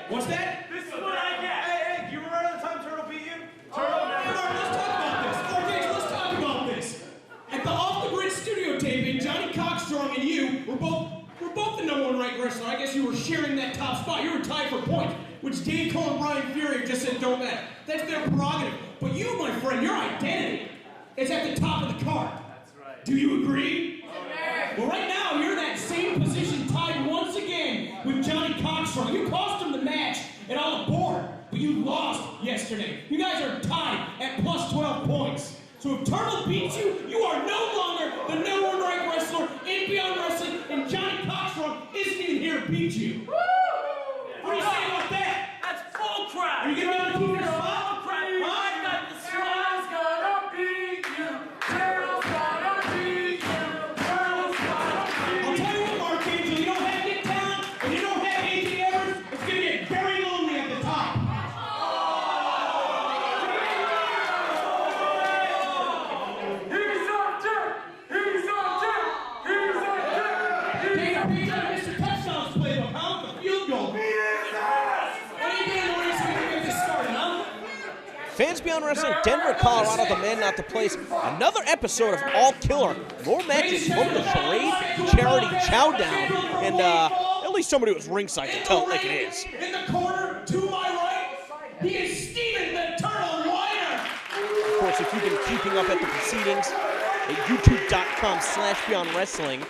What's that? This is what I get. Hey, do you remember the time Turtle beat you? Let's talk about this. Let's talk about this. At the Off the Grid studio taping, Johnny Cockstrong and you were both the #1 ranked wrestler. I guess you were sharing that top spot. You were tied for points, which Dave Cole and Brian Fury just said don't matter. That's their prerogative. But you, my friend, your identity is at the top of the card. That's right. Do you agree? Well, right now, you're in that same position, tied once again with Johnny Cockstrong. You cost him the match and on the board, but you lost yesterday. You guys are tied at plus 12 points. So if Turtle beats you, you are no longer the #1 ranked wrestler in Beyond Wrestling, and Johnny Cockstrong isn't even here to beat you. Woo! What do you say about that? That's full crap. Are you going to be able to keep your spot? Full crap. I got the Turtle's gonna beat you. Turtle's gonna beat you. Turtle's gonna beat I'll tell you what, Mark Angel, you don't have Nick Talent, and you don't have AJ Evers, it's going to get very lonely at the top. He's on deck. He's on deck. He's on deck. Dana Page on Mr. Touchdown's playbook, huh? The field goal. What are you doing, Maurice? We can get this started, huh? Fans Beyond Wrestling, Denver, Colorado, the man not the place. Another episode of All Killer. More matches from the Charade Charity Chowdown. And at least somebody was ringside to tell it like it is. In the corner, to my right, he is Steven the Turtle Weiner. Of course, if you've been keeping up at the proceedings at youtube.com/beyondwrestling,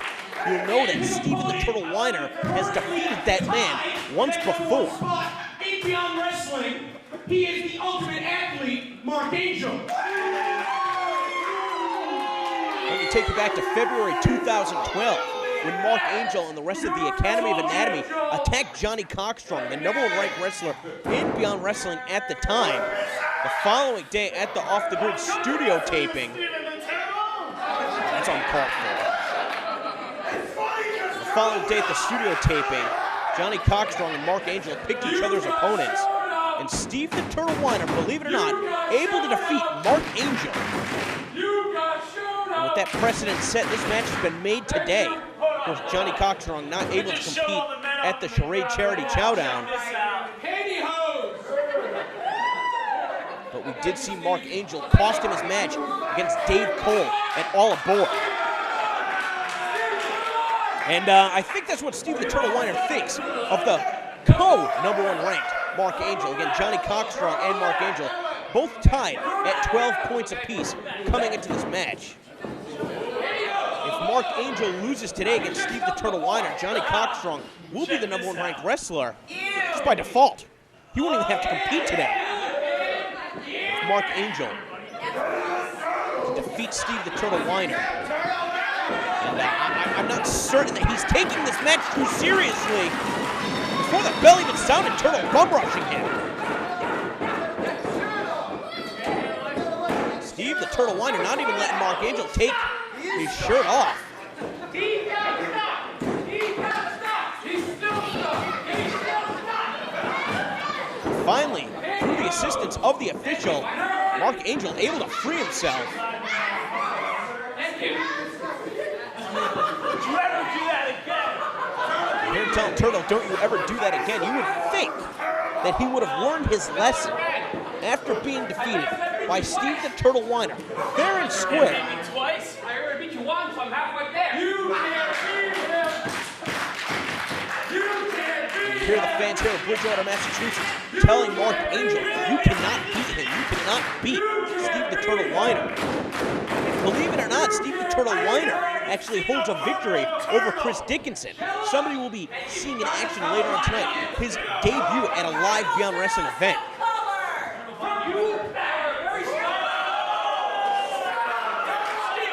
you'll know that Steven the Turtle Weiner has defeated that man once before. In Beyond Wrestling, he is the ultimate athlete, Mark Angel. Let me take you back to February 2012, when Mark Angel and the rest of the Academy of Anatomy attacked Johnny Cockstrong, the #1 ranked wrestler in Beyond Wrestling at the time. The following day at the Off the Grid studio taping, that's uncalled for. The following day at the studio taping, Johnny Cockstrong and Mark Angel picked each other's opponents, and Steve the Turtle Weiner, believe it or not, able to defeat Mark Angel. And with that precedent set, this match has been made today. Of course, Johnny Cockstrong not able to compete at the Charade Charity Chowdown. But we did see Mark Angel cost him his match against Dave Cole at All Aboard. And I think that's what Steve the Turtle Weiner thinks of the co-#1 ranked Mark Angel. Again, Johnny Cockstrong and Mark Angel both tied at 12 points apiece coming into this match. If Mark Angel loses today against Steve the Turtle Weiner, Johnny Cockstrong will be the #1 ranked wrestler just by default. He won't even have to compete today. If Mark Angel can defeat Steve the Turtle Weiner. And I'm not certain that he's taking this match too seriously. Before the bell even sounded, Turtle bum rushing him. Steve the Turtle Weiner not even letting Mark Angel take his shirt off. He got stopped. He got stopped. He's still stopped. He's still stopped. Finally, through the assistance of the official, Mark Angel able to free himself. Thank you. Don't you ever do that again. Here telling Turtle, don't you ever do that again. You would think that he would have learned his lesson after being defeated by Steve the Turtle Weiner, fair and square. You beat me twice. I already beat you once, so I'm halfway there. You can't beat him. You can't beat him. Hear the fans here in Bridgewater, Massachusetts, telling Mark Angel, you cannot beat him. You cannot beat Steve the Turtle Weiner. Believe it or not, Steve the Turtle Weiner actually holds a victory over Chris Dickinson. Somebody will be seeing in action later on tonight. His debut at a live Beyond Wrestling event.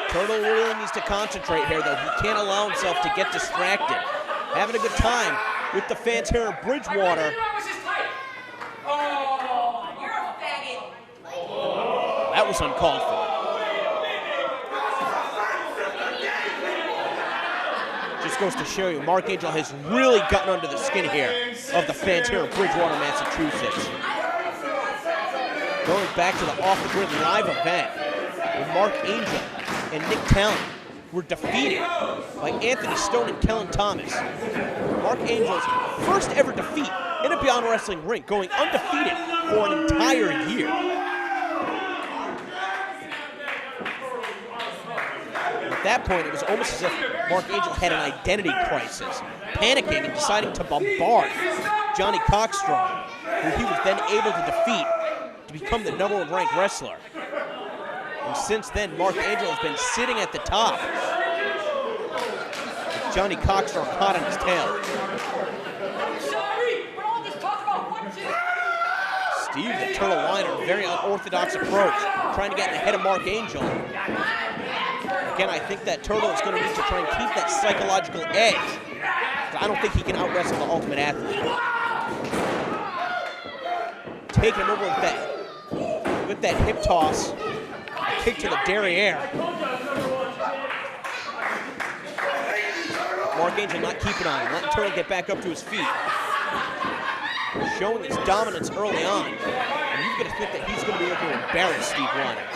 Turtle really needs to concentrate here, though. He can't allow himself to get distracted. Having a good time with the fans here in Bridgewater. That was uncalled for. Just goes to show you, Mark Angel has really gotten under the skin here of the fans here in Bridgewater, Massachusetts. Going back to the Off the Grid live event with Mark Angel and Nick Talent were defeated by Anthony Stone and Kellen Thomas. Mark Angel's first ever defeat in a Beyond Wrestling ring, going undefeated for an entire year. At that point, it was almost as if Mark Angel had an identity crisis, panicking and deciding to bombard Johnny Cockstrong, who he was then able to defeat to become the #1 ranked wrestler. And since then, Mark Angel has been sitting at the top, with Johnny Cockstrong hot on his tail. Steve the Turtle Weiner, very unorthodox approach, trying to get in the head of Mark Angel. Again, I think that Turtle is going to need to try and keep that psychological edge. I don't think he can out-wrestle the Ultimate Athlete. Taking him over with that hip toss, kick to the derriere. Mark Angel not keeping on him, letting Turtle get back up to his feet. Showing his dominance early on. And you've got to think that he's going to be looking to embarrass Steve Weiner.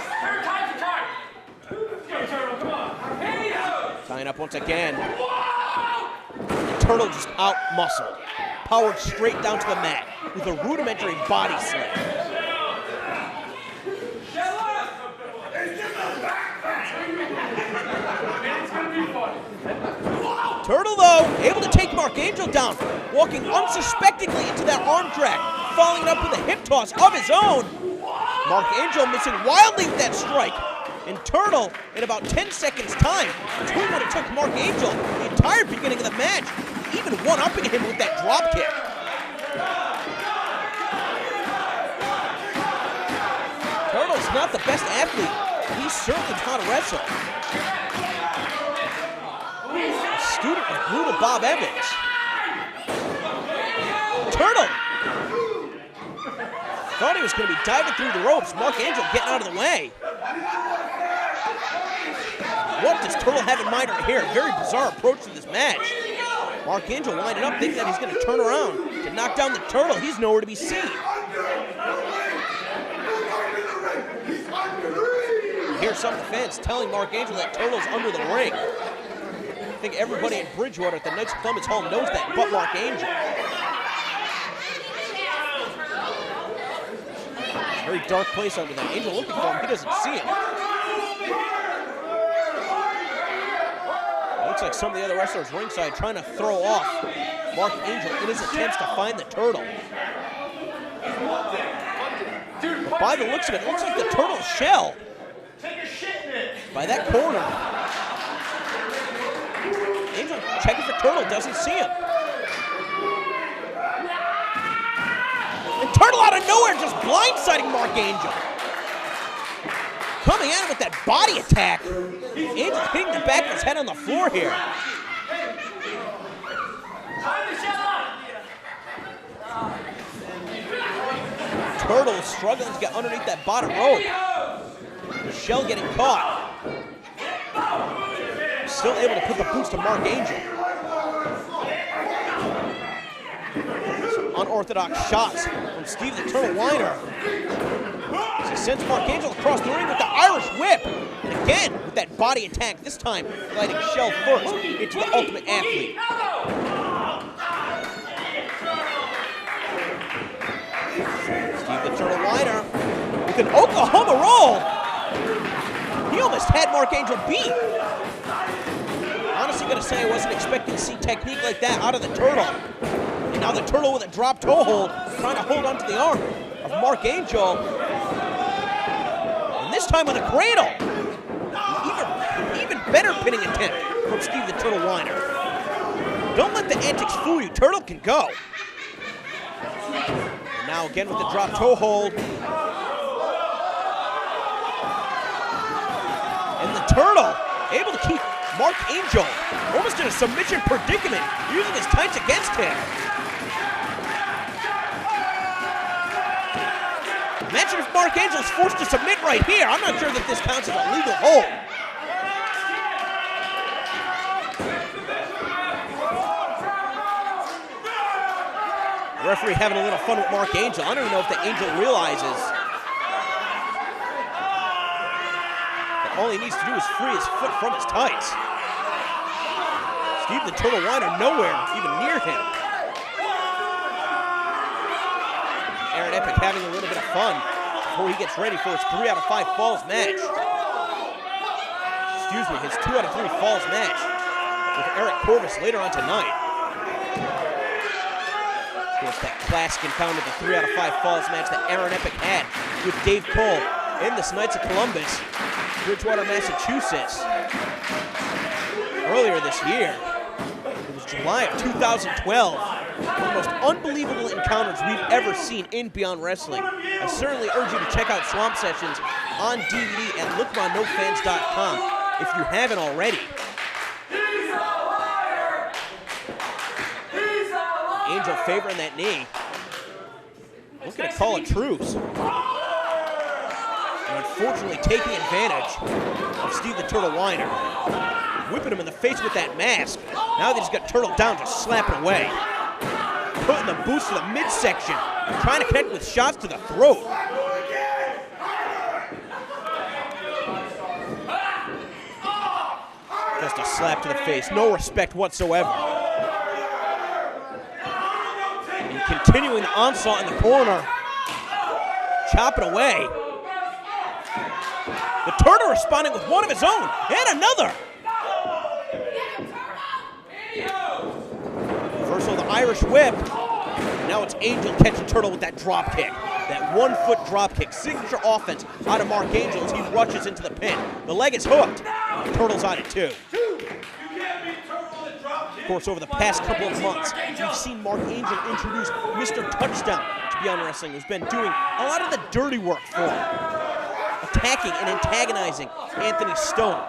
Tying up once again. And Turtle just out-muscled. Powered straight down to the mat with a rudimentary body slam. Turtle, though, able to take Mark Angel down, walking unsuspectingly into that arm drag, following it up with a hip toss of his own. Mark Angel missing wildly with that strike. And Turtle, in about 10 seconds' time, doing what it took Mark Angel the entire beginning of the match, even one-upping him with that drop kick. Turtle's not the best athlete. He's certainly taught to wrestle. A student of brutal Bob Evans. Turtle thought he was going to be diving through the ropes. Mark Angel getting out of the way. What does Turtle have in mind right here? A very bizarre approach to this match. Mark Angel lining up, thinking that he's going to turn around to knock down the Turtle. He's nowhere to be seen. You hear some of the fans telling Mark Angel that Turtle's under the ring. I think everybody in Bridgewater at the Knights of Columbus Hall knows that, but Mark Angel. Very dark place under there. Angel looking for him, he doesn't see him. Looks like some of the other wrestlers ringside trying to throw off Mark Angel in his attempts to find the Turtle. But by the looks of it, looks like the Turtle's shell. By that corner. Angel checking for Turtle, doesn't see him. And Turtle out of nowhere just blindsiding Mark Angel. Coming at him with that body attack. Angel hitting the back of his head on the floor here. Turtle struggling to get underneath that bottom rope. The shell getting caught. Still able to put the boots to Mark Angel. Some unorthodox shots from Steve the Turtle Weiner. He sends Mark Angel across the ring with the Irish whip. And again, with that body attack, this time gliding shell first into the Ultimate Athlete. Steve the Turtle Weiner with an Oklahoma roll. He almost had Mark Angel beat. Honestly, gonna say I wasn't expecting to see technique like that out of the Turtle. And now the Turtle with a drop toe hold, trying to hold onto the arm of Mark Angel. And this time on a cradle. Even better pinning attempt from Steve the Turtle Weiner. Don't let the antics fool you. Turtle can go. And now again with the drop toe hold. And the Turtle able to keep Mark Angel almost in a submission predicament, using his tights against him. Imagine if Mark Angel's forced to submit right here. I'm not sure that this counts as a legal hold. The referee having a little fun with Mark Angel. I don't even know if the Angel realizes that all he needs to do is free his foot from his tights. Steve the Turtle Weiner nowhere even near him. Aaron Epic having a little bit of fun before he gets ready for his 3 out of 5 falls match. Excuse me, his 2 out of 3 falls match with Eric Corvus later on tonight. Of course, that classic encounter, the 3 out of 5 falls match that Aaron Epic had with Dave Cole in the Knights of Columbus, Bridgewater, Massachusetts. Earlier this year, it was July of 2012. One of the most unbelievable encounters we've ever seen in Beyond Wrestling. I certainly urge you to check out Swamp Sessions on DVD at lookmonnofans.com if you haven't already. Angel favoring that knee. Looking to call a truce. And unfortunately taking advantage of Steve the Turtle Weiner. Whipping him in the face with that mask. Now they just got Turtle down, just slapping away. Putting the boots to the midsection. Trying to connect with shots to the throat. Just a slap to the face. No respect whatsoever. And continuing the onslaught in the corner. Chopping away. The Turtle responding with one of his own. And another. Reversal of the Irish whip. Now it's Angel catching Turtle with that drop kick. That 1-foot drop kick. Signature offense out of Mark Angel as he rushes into the pin. The leg is hooked. Turtle's on it too. Of course, over the past couple of months, we've seen Mark Angel introduce Mr. Touchdown to Beyond Wrestling, who's been doing a lot of the dirty work for him. Attacking and antagonizing Anthony Stone.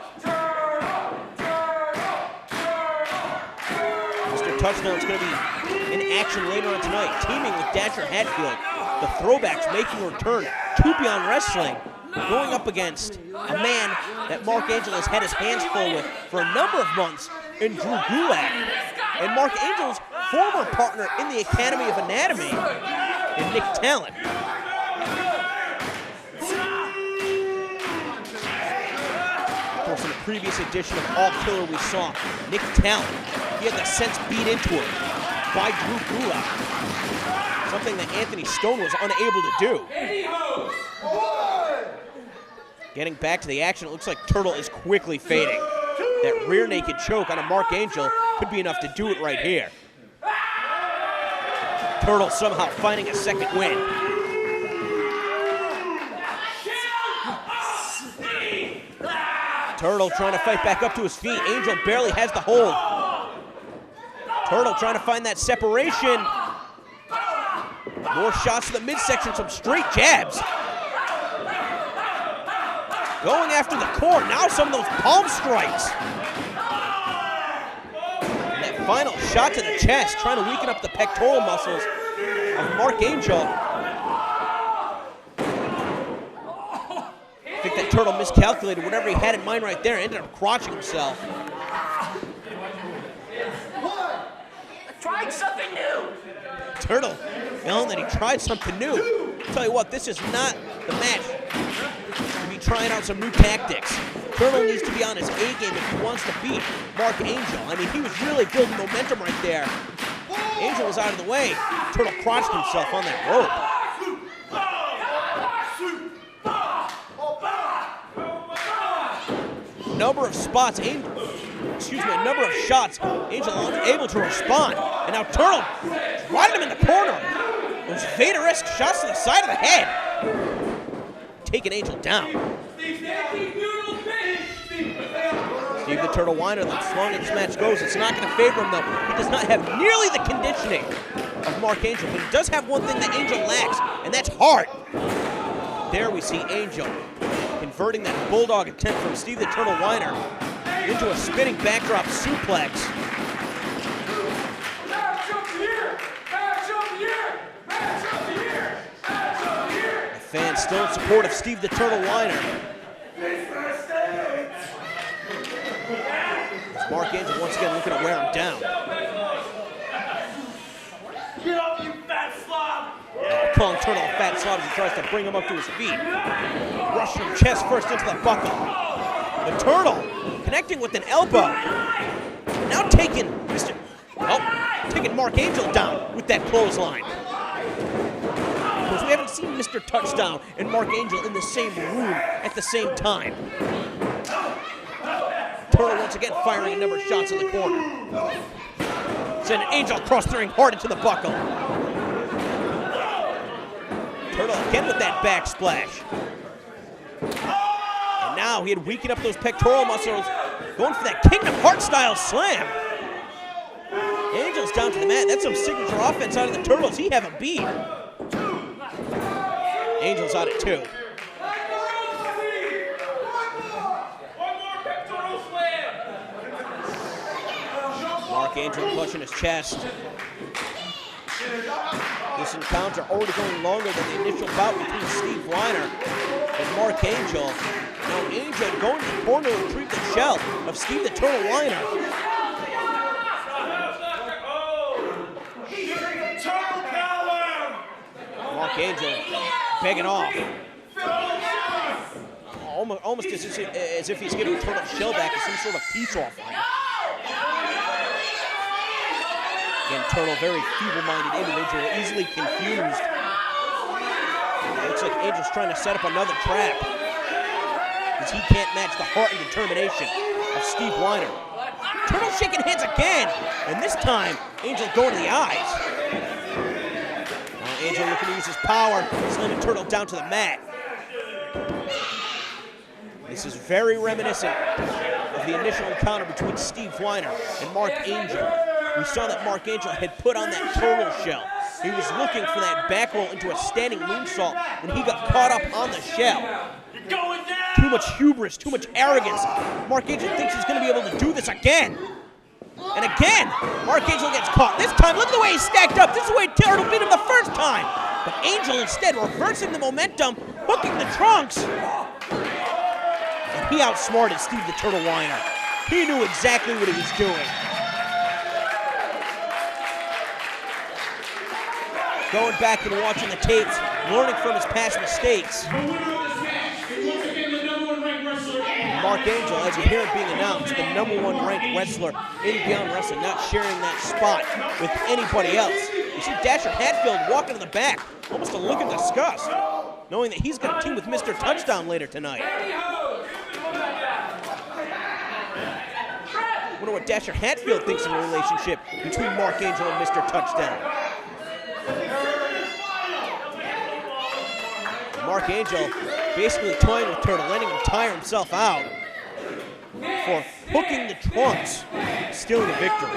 Mr. Touchdown is going to be in action later on tonight, teaming with Dasher Hatfield. The throwbacks making a return to Beyond Wrestling, going up against a man that Mark Angel has had his hands full with for a number of months in Drew Gulak, and Mark Angel's former partner in the Academy of Anatomy in Nick Talent. Of course, in the previous edition of All Killer, we saw Nick Talent. He had the sense beat into him by Drew Gulak, something that Anthony Stone was unable to do. Getting back to the action, it looks like Turtle is quickly fading. That rear naked choke on a Mark Angel could be enough to do it right here. Turtle somehow finding a second win. Turtle trying to fight back up to his feet. Angel barely has the hold. Turtle trying to find that separation. More shots to the midsection, some straight jabs. Going after the core, now some of those palm strikes. And that final shot to the chest, trying to weaken up the pectoral muscles of Mark Angel. I think that Turtle miscalculated whatever he had in mind right there, ended up crotching himself. I tried something new. Turtle yelling that he tried something new. I'll tell you what, this is not the match to be trying out some new tactics. Turtle needs to be on his A game if he wants to beat Mark Angel. I mean, he was really building momentum right there. Angel was out of the way. Turtle crotched himself on that rope. Number of spots, a number of shots, Angel unable to respond. And now Turtle riding him in the corner. Those Vader-esque shots to the side of the head. Taking Angel down. Steve the Turtle Weiner, as long as this match goes, it's not going to favor him though. He does not have nearly the conditioning of Mark Angel, but he does have one thing that Angel lacks, and that's heart. There we see Angel converting that bulldog attempt from Steve the Turtle Weiner into a spinning backdrop suplex. The fans still in support of Steve the Turtle Weiner. As Mark Angel once again looking to wear him down. Get up, you fat slob! Calling Turtle a fat slob as he tries to bring him up to his feet. Rushing him chest first into the buckle. The Turtle connecting with an elbow. now taking taking Mark Angel down with that clothesline. Of course, we haven't seen Mr. Touchdown and Mark Angel in the same room at the same time. Turtle once again firing a number of shots in the corner. Sending Angel across the ring hard into the buckle. Turtle again with that backsplash. And now he had weakened up those pectoral muscles, going for that Kingdom Hearts style slam. Angel's down to the mat. That's some signature offense out of the Turtles. He have a beat. Angel's out at 2. Mark Angel clutching his chest. This encounter already going longer than the initial bout between Steve Weiner and Mark Angel. Now Angel going to the corner to retrieve the shell of Steve the Turtle Weiner. Mark Angel begging off. Almost as if he's giving Turtle shell back as some sort of peace offering. Again, Turtle, very feeble-minded individual, easily confused. Looks like Angel's trying to set up another trap, because he can't match the heart and determination of Steve Weiner. Turtle shaking hands again, and this time, Angel going to the eyes. Now Angel looking to use his power, slamming Turtle down to the mat. This is very reminiscent of the initial encounter between Steve Weiner and Mark Angel. We saw that Mark Angel had put on that turtle shell. He was looking for that back roll into a standing moonsault when he got caught up on the shell. Too much hubris, too much arrogance. Mark Angel thinks he's going to be able to do this again. And again, Mark Angel gets caught. This time, look at the way he's stacked up. This is the way Turtle beat him the first time. But Angel instead reversing the momentum, hooking the trunks. And he outsmarted Steve the Turtle Weiner. He knew exactly what he was doing. Going back and watching the tapes, learning from his past mistakes. Mark Angel, as you hear it being announced, the #1 ranked wrestler in Beyond Wrestling, not sharing that spot with anybody else. You see Dasher Hatfield walking to the back, almost a look of disgust, knowing that he's going to team with Mr. Touchdown later tonight. Wonder what Dasher Hatfield thinks of the relationship between Mark Angel and Mr. Touchdown. Mark Angel basically toying with Turtle, letting him tire himself out for hooking the trunks, stealing the victory.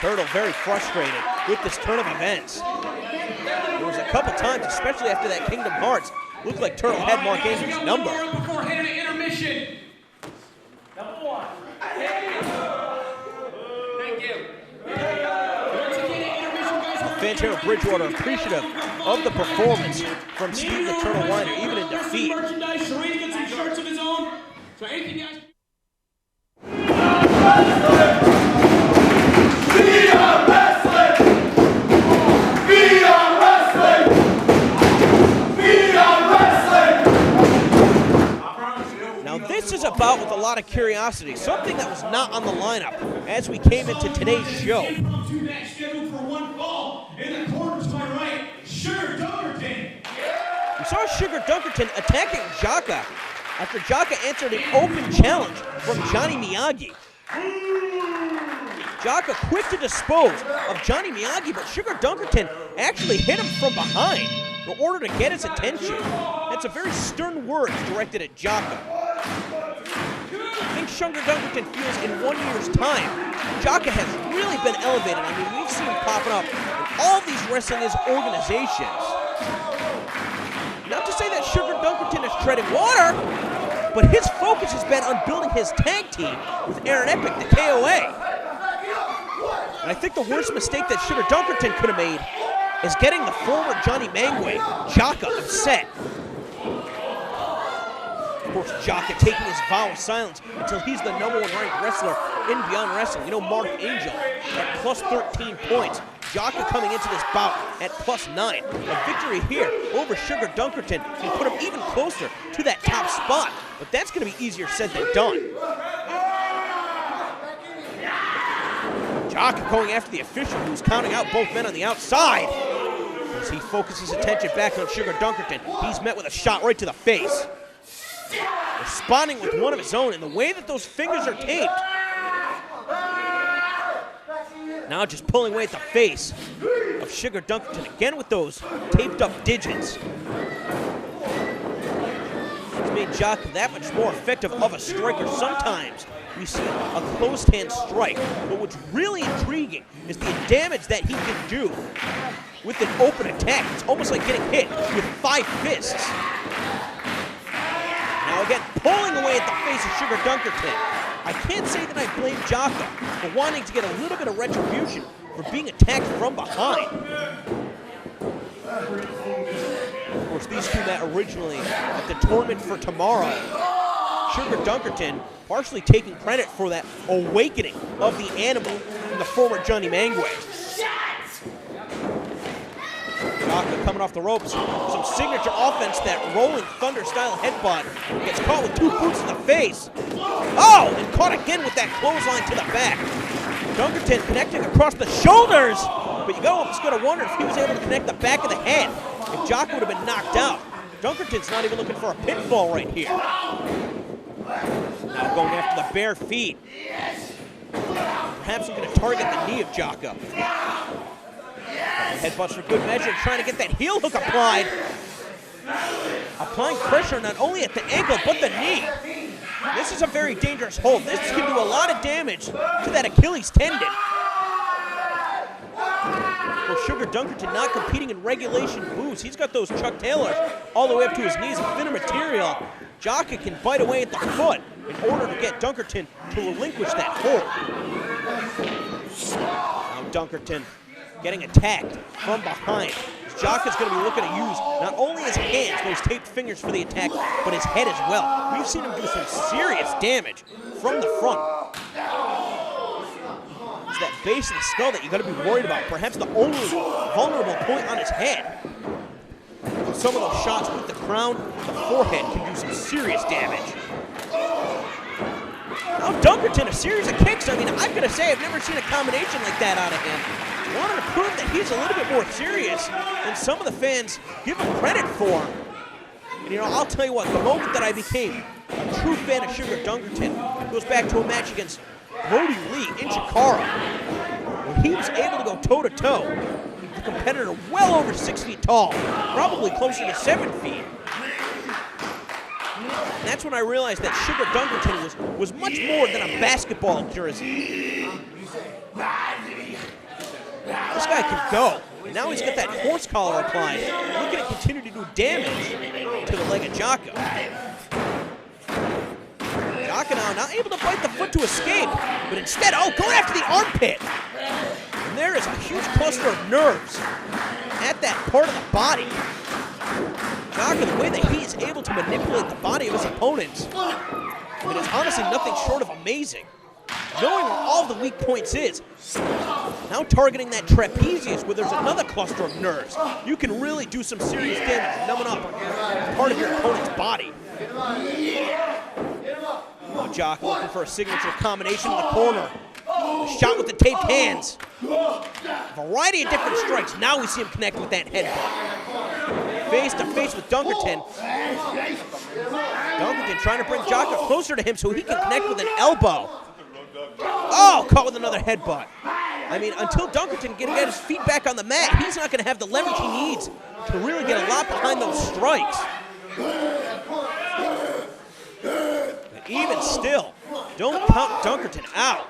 Turtle very frustrated with this turn of events. There was a couple times, especially after that Kingdom Hearts, looked like Turtle had Mark Angel's number. Before heading to intermission. #1. Thank you. Fantano Bridgewater appreciative of the performance from Steve the Turtle Weiner, even in defeat. Merchandise, Serena gets some shirts of his own. So anything you guys... Beyond Wrestling! Beyond Wrestling! Beyond Wrestling! Now this is a bout with a lot of curiosity, something that was not on the lineup as we came into today's show. In the corner to my right, Sugar Dunkerton. We saw Sugar Dunkerton attacking Jaka after Jaka answered an open challenge from Johnny Miyagi. Jaka quick to dispose of Johnny Miyagi, but Sugar Dunkerton actually hit him from behind in order to get his attention. That's a very stern words directed at Jaka. I think Sugar Dunkerton feels in 1 year's time, Jaka has really been elevated. I mean, we've seen him popping up in all of these wrestling organizations. Not to say that Sugar Dunkerton is treading water, but his focus has been on building his tag team with Aaron Epic, the KOA. And I think the worst mistake that Sugar Dunkerton could have made is getting the former Johnny Mangway, Jaka, upset. Of course, Jaka taking his vow of silence until he's the #1 ranked wrestler in Beyond Wrestling. You know, Mark Angel at plus 13 points, Jaka coming into this bout at +9. A victory here over Sugar Dunkerton can put him even closer to that top spot, but that's going to be easier said than done. Jaka going after the official, who's counting out both men on the outside. As he focuses attention back on Sugar Dunkerton, he's met with a shot right to the face. Responding with one of his own, and the way that those fingers are taped. Now just pulling away at the face of Sugar Dunkerton, again with those taped up digits. It's made Jaka that much more effective of a striker. Sometimes we see a closed hand strike, but what's really intriguing is the damage that he can do with an open attack. It's almost like getting hit with 5 fists. Now again, pulling away at the face of Sugar Dunkerton. I can't say that I blame Jaka for wanting to get a little bit of retribution for being attacked from behind. Of course, these two met originally at the tournament for tomorrow. Sugar Dunkerton partially taking credit for that awakening of the animal from the former Johnny Mangway. Jaka coming off the ropes, some signature offense, that rolling thunder style headbutt. Gets caught with 2 boots in the face. Oh, and caught again with that clothesline to the back. Dunkerton connecting across the shoulders, but you almost gotta wonder if he was able to connect the back of the head. If Jaka would have been knocked out. Dunkerton's not even looking for a pinfall right here. Now going after the bare feet. Perhaps looking to target the knee of Jaka. Headbutts for good measure, trying to get that heel hook applied. Applying pressure not only at the ankle, but the knee. This is a very dangerous hold. This can do a lot of damage to that Achilles tendon. For Sugar Dunkerton not competing in regulation boots. He's got those Chuck Taylors all the way up to his knees of thinner material. Jaka can bite away at the foot in order to get Dunkerton to relinquish that hold. Now Dunkerton getting attacked from behind. Jaka's going to be looking to use not only his hands, those taped fingers for the attack, but his head as well. We've seen him do some serious damage from the front. It's that base of the skull that you got to be worried about. Perhaps the only vulnerable point on his head. Some of those shots with the crown, the forehead can do some serious damage. Now Dunkerton, a series of kicks. I mean, I've got to say, I've never seen a combination like that out of him. Wanted to prove that he's a little bit more serious than some of the fans give him credit for. And you know, I'll tell you what, the moment that I became a true fan of Sugar Dunkerton goes back to a match against Brody Lee in Chikara, where he was able to go toe-to-toe with a competitor well over 6 feet tall, probably closer to 7 feet. And that's when I realized that Sugar Dunkerton was much more than a basketball jersey. This guy can go, and now he's got that horse collar applied, looking to continue to do damage to the leg of Jaka. Jaka now not able to bite the foot to escape, but instead, going after the armpit. And there is a huge cluster of nerves at that part of the body. Jaka, the way that he is able to manipulate the body of his opponents, it is honestly nothing short of amazing. Knowing where all the weak points is, now targeting that trapezius where there's another cluster of nerves, you can really do some serious damage, numbing up part of your opponent's body. Now Jaka looking for a signature combination in the corner. A shot with the taped hands. A variety of different strikes. Now we see him connect with that headbutt. Face to face with Dunkerton. Dunkerton trying to bring Jaka closer to him so he can connect with an elbow. Oh, caught with another headbutt. I mean, until Dunkerton can get his feet back on the mat, he's not going to have the leverage he needs to really get a lot behind those strikes. But even still, don't count Dunkerton out.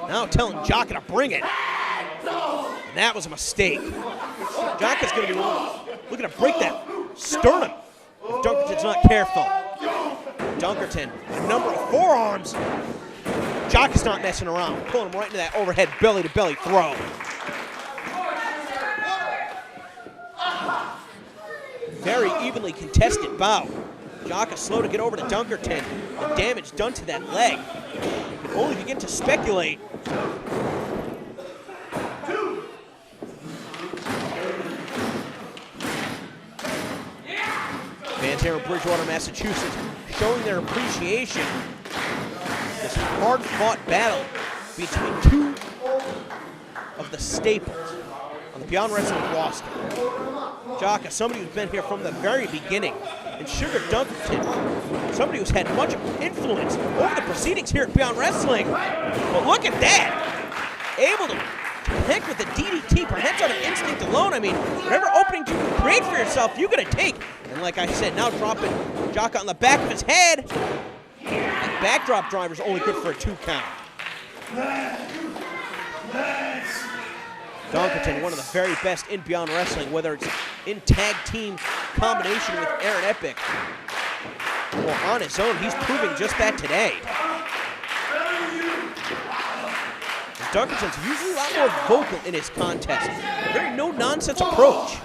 Now telling Jaka to bring it. And that was a mistake. Jaka's going to be looking to break that sternum if Dunkerton's not careful. Dunkerton, a number of forearms. Jaka's not messing around, pulling him right into that overhead belly-to-belly throw. Very evenly contested bout. Jaka slow to get over to Dunkerton. The damage done to that leg. You can only begin to speculate Fans here in Bridgewater, Massachusetts, showing their appreciation. This hard-fought battle between two of the staples on the Beyond Wrestling roster. Jaka, somebody who's been here from the very beginning, and Sugar Dunkerton, somebody who's had much influence over the proceedings here at Beyond Wrestling. But look at that! Able to connect with the DDT, perhaps on an instinct alone. I mean, whatever opening you can create for yourself, you're gonna take. And like I said, now dropping Jaka on the back of his head. That backdrop driver's only good for a 2 count. Dunkerton, one of the very best in Beyond Wrestling, whether it's in tag team combination with Aaron Epic or on his own, he's proving just that today. Dunkerton's usually a lot more vocal in his contest. A very no-nonsense approach.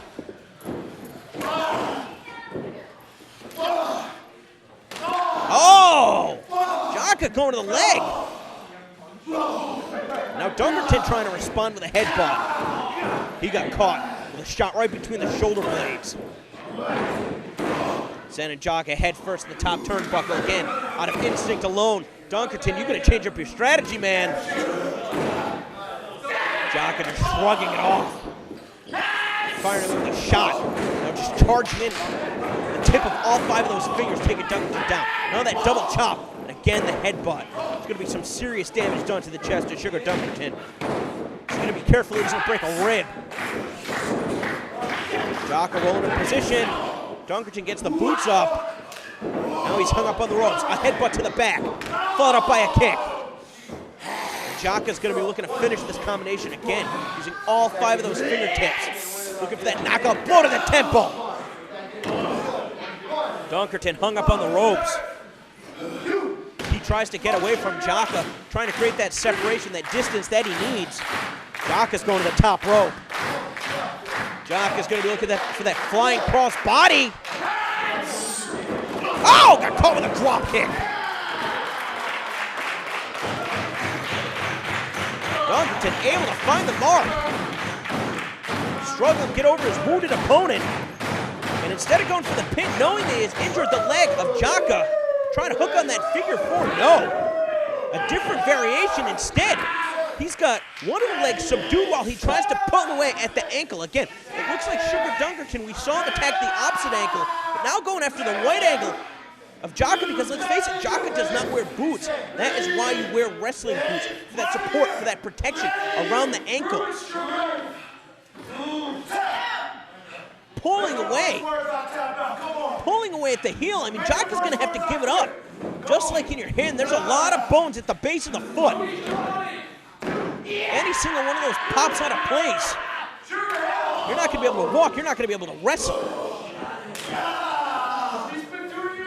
Oh! Jaka going to the leg. Now Dunkerton trying to respond with a headbutt. He got caught with a shot right between the shoulder blades. Sending Jaka head first in the top turnbuckle again, out of instinct alone. Dunkerton, you gotta change up your strategy, man. Jaka just shrugging it off. Firing with a shot. Now just charging in. The tip of all 5 of those fingers taking Dunkerton down. Now that double chop. And again, the headbutt. There's going to be some serious damage done to the chest of Sugar Dunkerton. He's going to be careful. He's going to break a rib. Jaka rolling in position. Dunkerton gets the boots up. Now he's hung up on the ropes. A headbutt to the back. Followed up by a kick. Jaka's going to be looking to finish this combination again, using all 5 of those fingertips. Looking for that knockout blow to the temple. Dunkerton hung up on the ropes. He tries to get away from Jaka, trying to create that separation, that distance that he needs. Jaka's going to the top rope. Jaka's going to be looking for that flying cross body. Oh, got caught with a drop kick. Dunkerton able to find the mark. Struggling to get over his wounded opponent. And instead of going for the pin, knowing that he has injured the leg of Jaka, trying to hook on that figure 4, no. A different variation instead. He's got one of the legs subdued while he tries to pull away at the ankle. Again, it looks like Sugar Dunkerton, we saw him attack the opposite ankle, but now going after the right ankle of Jaka, because let's face it, Jaka does not wear boots. That is why you wear wrestling boots, for that support, for that protection around the ankles. Pulling away at the heel. I mean, Jaka's going to have to give it up. Just like in your hand, there's a lot of bones at the base of the foot. Any single one of those pops out of place. You're not going to be able to walk. You're not going to be able to wrestle.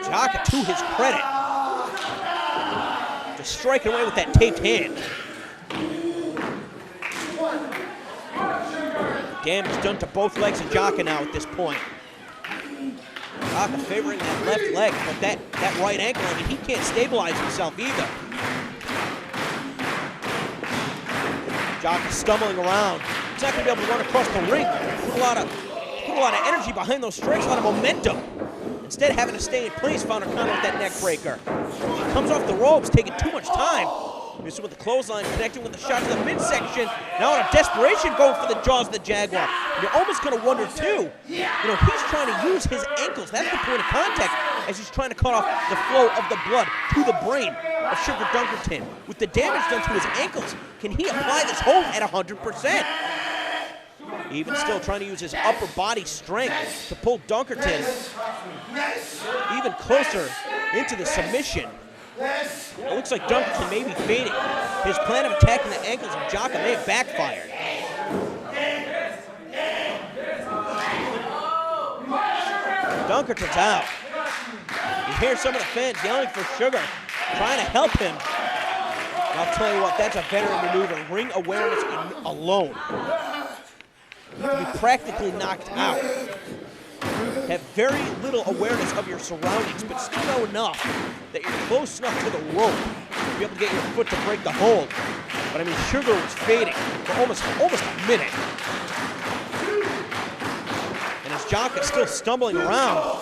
Jaka, to his credit, just striking away with that taped hand. Damage done to both legs of Jaka now at this point. Jaka favoring that left leg, but that right ankle, I mean, he can't stabilize himself either. Jaka stumbling around. He's not going to be able to run across the ring. Put a lot of energy behind those strikes, a lot of momentum. Instead, having to stay in place, found a counter with that neck breaker. He comes off the ropes, taking too much time. Missing with the clothesline, connecting with the shot to the midsection. Now in a desperation, going for the jaws of the Jaguar. And you're almost going to wonder, too, you know, he's trying to use his ankles. That's the point of contact, as he's trying to cut off the flow of the blood to the brain of Sugar Dunkerton. With the damage done to his ankles, can he apply this hold at 100%? Even still trying to use his upper body strength to pull Dunkerton even closer into the submission. It looks like Dunkerton may be fading. His plan of attacking the ankles of Jaka may have backfired. Dunkerton's out. You hear some of the fans yelling for Sugar, trying to help him. And I'll tell you what, that's a veteran maneuver. Ring awareness alone. You can be practically knocked out. Have very little awareness of your surroundings, but still know enough that you're close enough to the rope to be able to get your foot to break the hold. But I mean, Sugar was fading for almost a minute. And as Jaka's still stumbling around,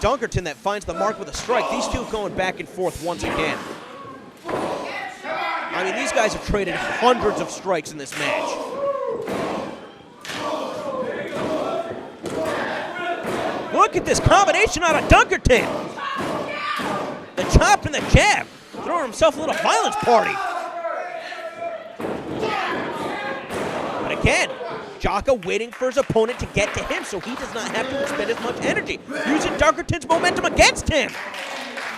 Dunkerton that finds the mark with a strike. These two going back and forth once again. I mean, these guys have traded hundreds of strikes in this match. Look at this combination out of Dunkerton. The chop and the jab. Throwing himself a little violence party. But again, Jaka waiting for his opponent to get to him so he does not have to expend as much energy, using Dunkerton's momentum against him.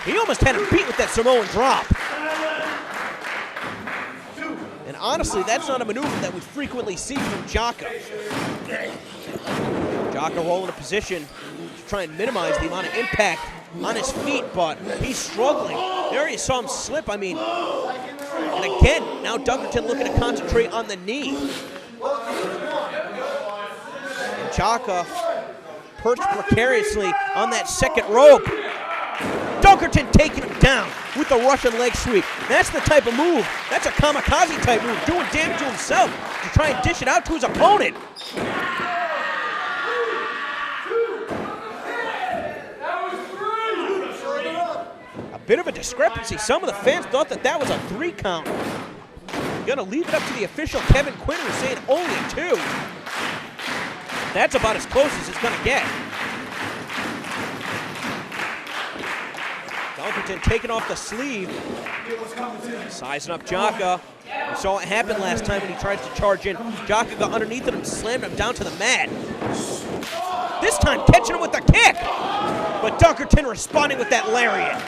He almost had him beat with that Samoan drop. And honestly, that's not a maneuver that we frequently see from Jaka. Jaka rolling a position to try and minimize the amount of impact on his feet, but he's struggling. There you saw him slip, and again, now Dunkerton looking to concentrate on the knee. And Jaka perched precariously on that second rope. Dunkerton taking him down with the Russian leg sweep. That's the type of move, that's a kamikaze type move, doing damage to himself to try and dish it out to his opponent. A bit of a discrepancy. Some of the fans thought that was a 3 count. Gonna leave it up to the official Kevin Quinn, who's saying only a 2. That's about as close as it's gonna get. Dunkerton taking off the sleeve. Sizing up Jaka. We saw what happened last time when he tried to charge in. Jaka got underneath him and slammed him down to the mat. This time catching him with a kick. But Dunkerton responding with that lariat.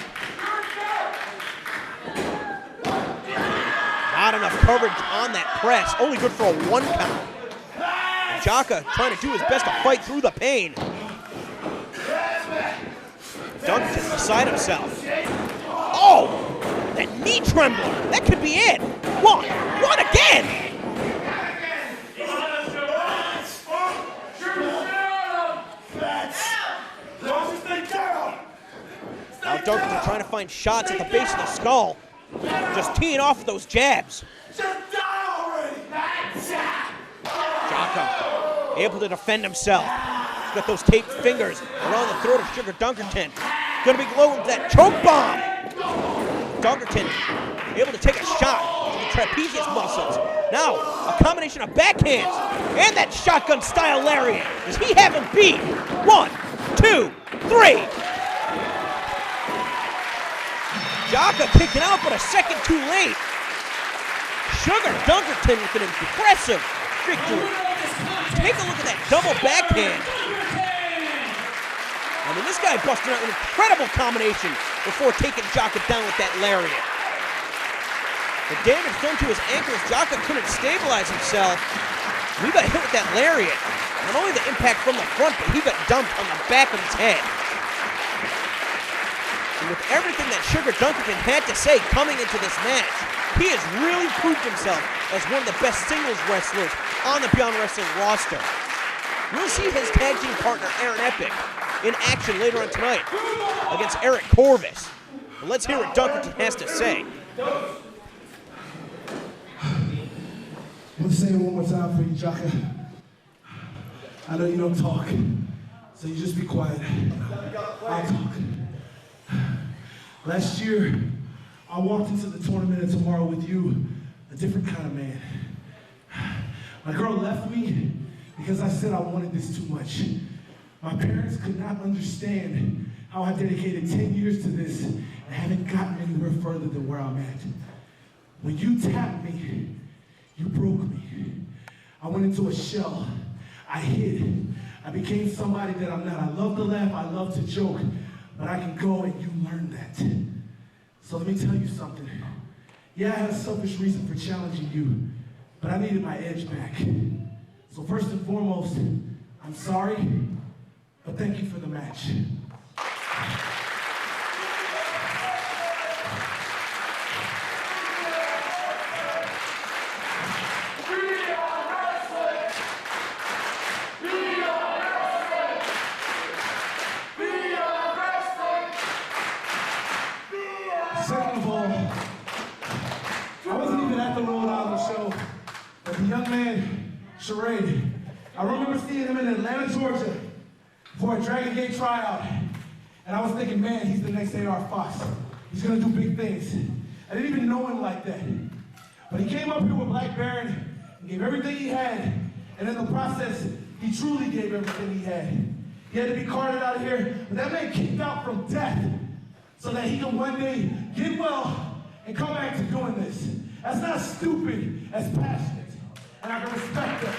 Not enough coverage on that press. Only good for a 1 count. Jaka trying to do his best to fight through the pain. Dunkerton beside himself. Oh! That knee trembler. That could be it. One again! Now Dunkerton trying to find shots at the base of the skull. Just teeing off those jabs. Jaka able to defend himself. He's got those taped fingers around the throat of Sugar Dunkerton. Gonna be glowing with that choke bomb. Dunkerton able to take a shot to the trapezius muscles. Now, a combination of backhands and that shotgun style lariat. Does he have him beat? 1, 2, 3. Jaka kicking out, but a second too late. Sugar Dunkerton with an impressive victory. Take a look at that double backhand. I mean, this guy busted out an incredible combination before taking Jaka down with that lariat. The damage done to his ankles, Jaka couldn't stabilize himself. He got hit with that lariat. Not only the impact from the front, but he got dumped on the back of his head. And with everything that Sugar Dunkerton had to say coming into this match, he has really proved himself as one of the best singles wrestlers on the Beyond Wrestling roster. We'll see his tag team partner, Aaron Epic, in action later on tonight against Eric Corvus. But let's hear what Dunkerton has to say. I'm gonna say it one more time for you, Jaka. I know you don't talk, so you just be quiet. I'll talk. Last year, I walked into the tournament of tomorrow with you, a different kind of man. My girl left me because I said I wanted this too much. My parents could not understand how I dedicated 10 years to this and haven't gotten anywhere further than where I'm at. When you tapped me, you broke me. I went into a shell. I hid. I became somebody that I'm not. I love to laugh, I love to joke, but I can go and you learned that. So let me tell you something. Yeah, I had a selfish reason for challenging you, but I needed my edge back. So first and foremost, I'm sorry, but thank you for the match. Second of all, I wasn't even at the Rhode Island show, but the young man, Charade, I remember seeing him in Atlanta, Georgia, for a Dragon Gate tryout. And I was thinking, man, he's the next A.R. Fox. He's gonna do big things. I didn't even know him like that. But he came up here with Black Baron and gave everything he had. And in the process, he truly gave everything he had. He had to be carted out of here, but that man kicked out from death so that he can one day get well and come back to doing this. That's not stupid, that's passionate. And I can respect that.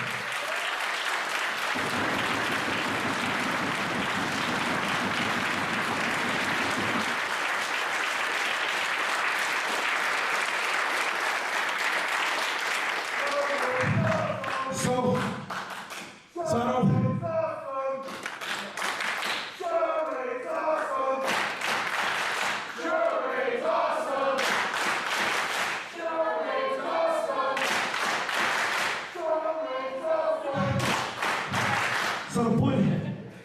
So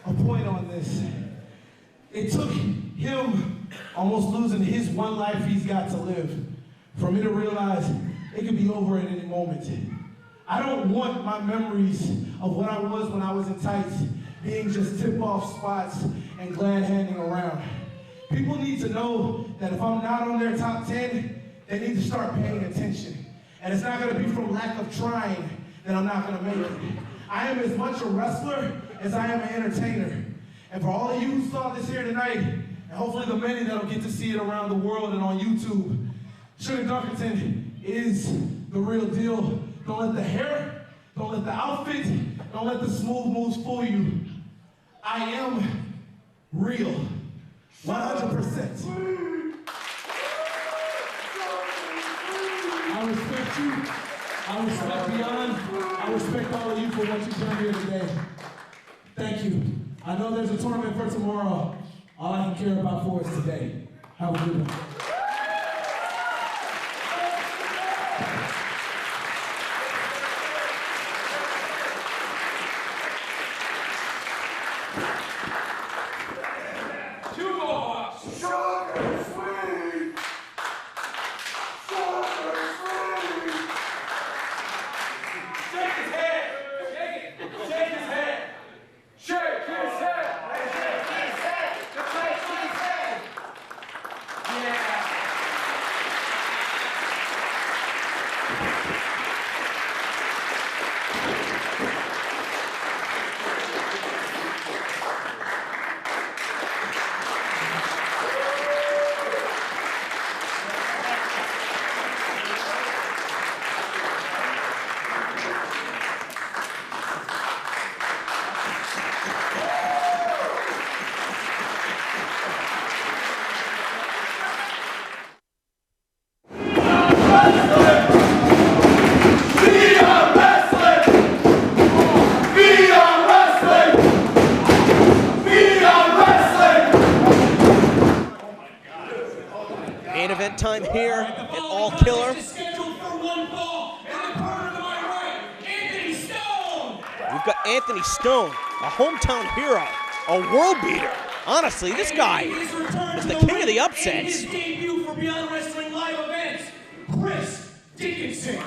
a point on this. It took him almost losing his one life he's got to live for me to realize it could be over at any moment. I don't want my memories of what I was when I was in tights being just tip-off spots and glad-handing around. People need to know that if I'm not on their top 10, they need to start paying attention. And it's not gonna be from lack of trying that I'm not gonna make it. I am as much a wrestler as I am an entertainer. And for all of you who saw this here tonight, and hopefully the many that'll get to see it around the world and on YouTube, Sugar Dunkerton is the real deal. Don't let the hair, don't let the outfit, don't let the smooth moves fool you. I am real, 100%. I respect you. I respect Beyond. I respect all of you for what you've done here today. Thank you. I know there's a tournament for tomorrow. All I can care about for is today. Have a good one. Time here at All Killer. We've got Anthony Stone, a hometown hero, a world beater. Honestly, this guy is the king of the upsets. His debut for Beyond Wrestling live events, Dickinson.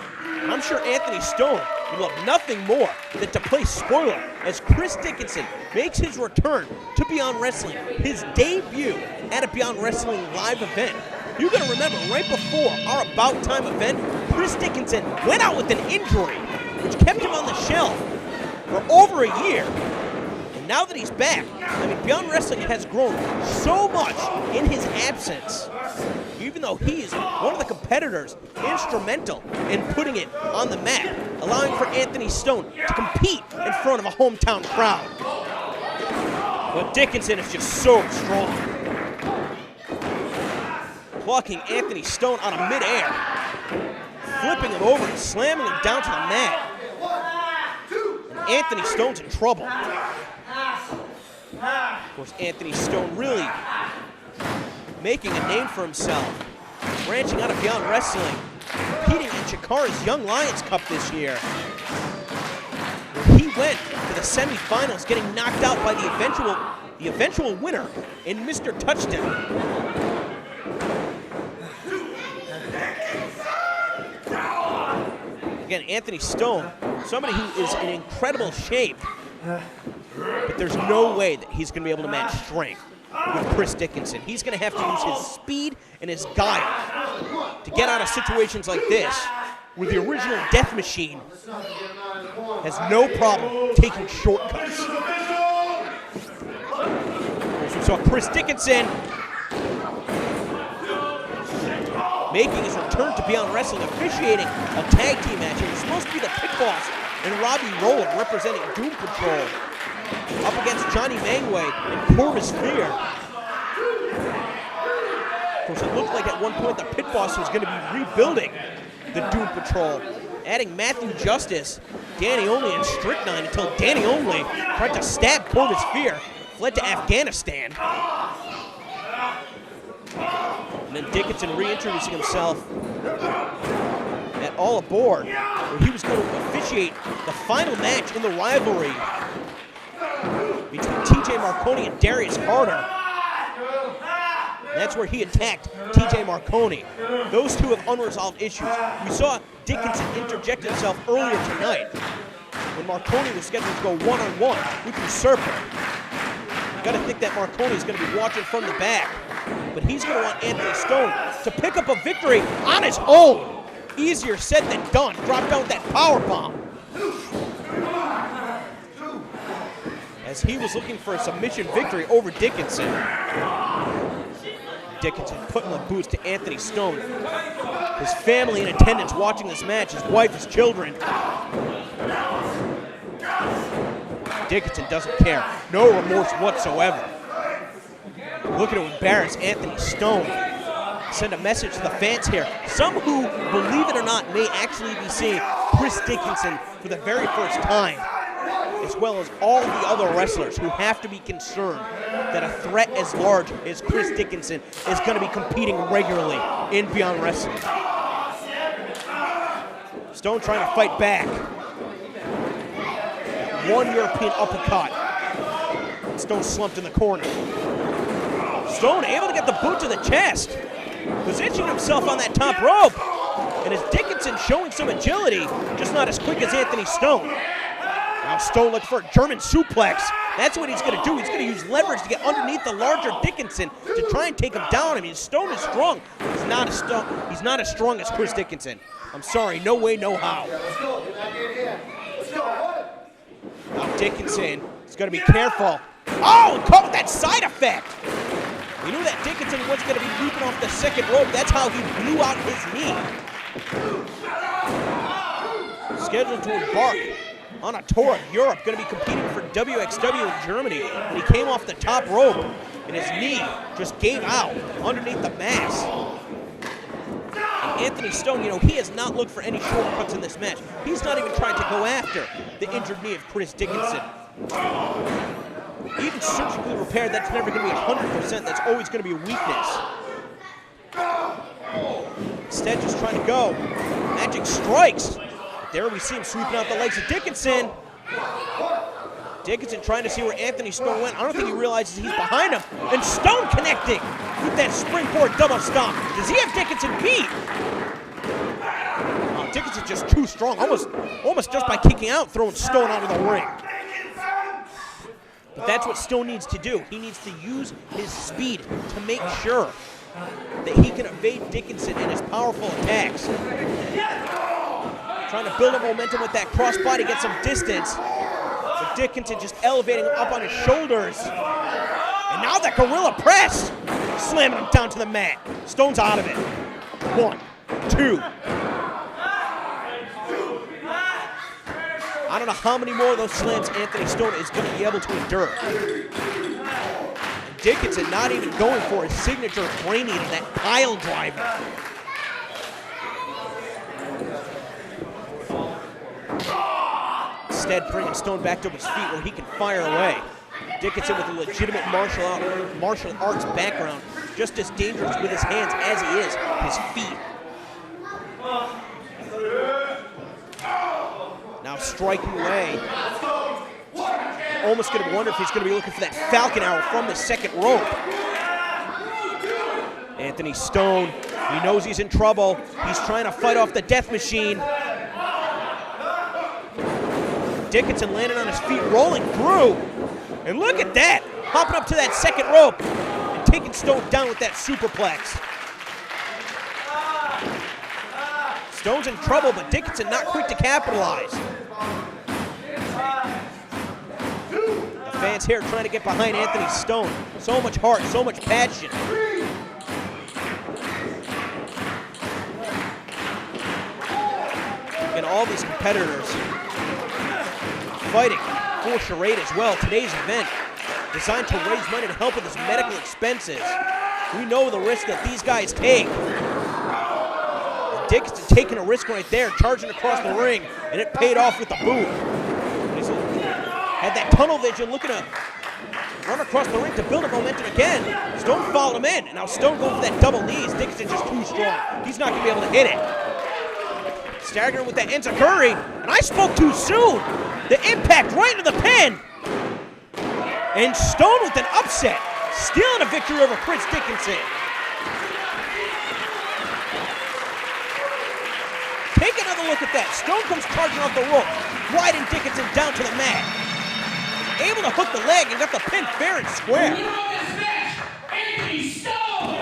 And I'm sure Anthony Stone would love nothing more than to play spoiler as Chris Dickinson makes his return to Beyond Wrestling, his debut at a Beyond Wrestling live event. You gotta remember, right before our About Time event, Chris Dickinson went out with an injury, which kept him on the shelf for over a year. And now that he's back, I mean, Beyond Wrestling has grown so much in his absence, even though he is one of the competitors instrumental in putting it on the map, allowing for Anthony Stone to compete in front of a hometown crowd. But Dickinson is just so strong. Blocking Anthony Stone out of midair, flipping him over and slamming him down to the mat. And Anthony Stone's in trouble. Of course, Anthony Stone really making a name for himself, branching out of Beyond Wrestling, competing in Jakara's Young Lions Cup this year. He went to the semifinals, getting knocked out by the eventual winner in Mr. Touchdown. Again, Anthony Stone, somebody who is in incredible shape, but there's no way that he's going to be able to match strength. with Chris Dickinson. He's going to have to use his speed and his guile to get out of situations like this, where the original Death Machine has no problem taking shortcuts. As we saw Chris Dickinson making his return to Beyond Wrestling, officiating a tag team match. It was supposed to be the Pit Boss and Robbie Rowland representing Doom Patrol up against Johnny Mangway and Corvus Fear. Of course, it looked like at one point the Pit Boss was going to be rebuilding the Doom Patrol, adding Matthew Justice, Danny Only, and Strychnine until Danny Only tried to stab Corvus Fear, fled to Afghanistan. And then Dickinson reintroducing himself at All Aboard, where he was going to officiate the final match in the rivalry between TJ Marconi and Darius Carter. And that's where he attacked TJ Marconi. Those two have unresolved issues. We saw Dickinson interject himself earlier tonight when Marconi was scheduled to go one-on-one with Usurper. You gotta think that Marconi is gonna be watching from the back, but he's gonna want Anthony Stone to pick up a victory on his own. Easier said than done. Drop down with that power bomb. As he was looking for a submission victory over Dickinson. Dickinson putting the boots to Anthony Stone. His family in attendance watching this match, his wife, his children. Dickinson doesn't care. No remorse whatsoever. Looking to embarrass Anthony Stone. Send a message to the fans here. Some who, believe it or not, may actually be seeing Chris Dickinson for the very first time, as well as all the other wrestlers who have to be concerned that a threat as large as Chris Dickinson is going to be competing regularly in Beyond Wrestling. Stone trying to fight back. One European uppercut. Stone slumped in the corner. Stone able to get the boot to the chest. Positioning himself on that top rope. And as Dickinson showing some agility, just not as quick as Anthony Stone. Now Stone looking for a German suplex. That's what he's going to do. He's going to use leverage to get underneath the larger Dickinson to try and take him down. I mean, Stone is strong. He's not as strong as Chris Dickinson. I'm sorry, no way, no how. Now Dickinson is going to be careful. Oh, caught with that side effect. We knew that Dickinson was going to be leaping off the second rope. That's how he blew out his knee. Scheduled to embark on a tour of Europe, going to be competing for WXW in Germany. And he came off the top rope, and his knee just gave out underneath the mask. And Anthony Stone, you know, he has not looked for any shortcuts in this match. He's not even trying to go after the injured knee of Chris Dickinson. Even surgically repaired, that's never going to be 100%. That's always going to be a weakness. Instead, just trying to go. Magic strikes. There we see him sweeping out the legs of Dickinson. Dickinson trying to see where Anthony Stone went. I don't think he realizes he's behind him. And Stone connecting with that springboard double stomp. Does he have Dickinson beat? Oh, Dickinson's just too strong. Almost just by kicking out, throwing Stone out of the ring. But that's what Stone needs to do. He needs to use his speed to make sure that he can evade Dickinson and his powerful attacks. Trying to build up momentum with that crossbody, get some distance. But Dickinson just elevating him up on his shoulders. And now that gorilla press, slamming him down to the mat. Stone's out of it. 1, 2. I don't know how many more of those slams Anthony Stone is going to be able to endure. And Dickinson not even going for his signature brain eater, that pile driver. Instead, bringing Stone back to his feet where he can fire away. Dickinson with a legitimate martial arts background, just as dangerous with his hands as he is his feet. Now striking away. Almost going to wonder if he's going to be looking for that Falcon Arrow from the second rope. Anthony Stone, he knows he's in trouble. He's trying to fight off the Death Machine. Dickinson landing on his feet, rolling through. And look at that. hopping up to that second rope and taking Stone down with that superplex. Stone's in trouble, but Dickinson not quick to capitalize. The fans here trying to get behind Anthony Stone. So much heart, so much passion. And all these competitors fighting for charade as well. Today's event designed to raise money to help with his medical expenses. We know the risk that these guys take. And Dickinson taking a risk right there, charging across the ring, and it paid off with the boot. He's had that tunnel vision, looking to run across the ring to build up momentum again. Stone followed him in, and now Stone going for that double knees. Dickinson just too strong. He's not going to be able to hit it. Staggering with that enziguri, and I spoke too soon. The impact right into the pin. And Stone with an upset, stealing a victory over Chris Dickinson. Take another look at that. Stone comes charging off the rope, riding Dickinson down to the mat. Able to hook the leg and got the pin fair and square. Anthony Stone!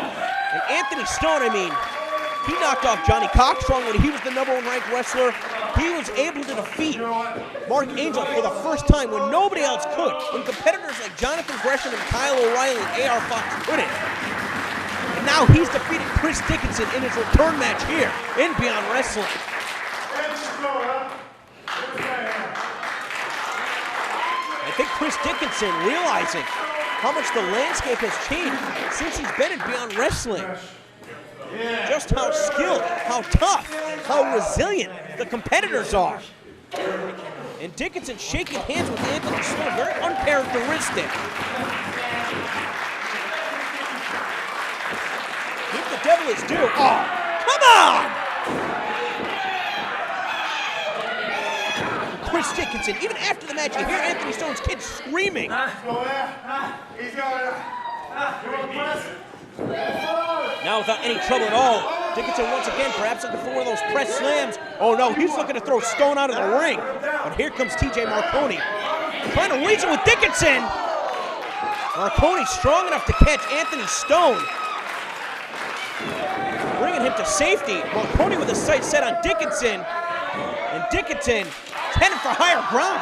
And Anthony Stone, I mean, he knocked off Johnny Cockstrong when he was the #1 ranked wrestler. He was able to defeat Mark Angel for the first time when nobody else could. When competitors like Jonathan Gresham and Kyle O'Reilly and A.R. Fox couldn't. And now he's defeated Chris Dickinson in his return match here in Beyond Wrestling. I think Chris Dickinson realizing how much the landscape has changed since he's been in Beyond Wrestling. Just how skilled, how tough, how resilient the competitors are. And Dickinson shaking hands with Anthony Stone, very uncharacteristic. Give the devil his due. Oh, come on! Chris Dickinson, even after the match, you hear Anthony Stone's kids screaming. Now without any trouble at all, Dickinson once again perhaps looking for one of those press slams. Oh no, he's looking to throw Stone out of the ring. But here comes TJ Marconi, trying to reach it with Dickinson. Marconi strong enough to catch Anthony Stone, bringing him to safety. Marconi with his sights set on Dickinson, and Dickinson heading for higher ground.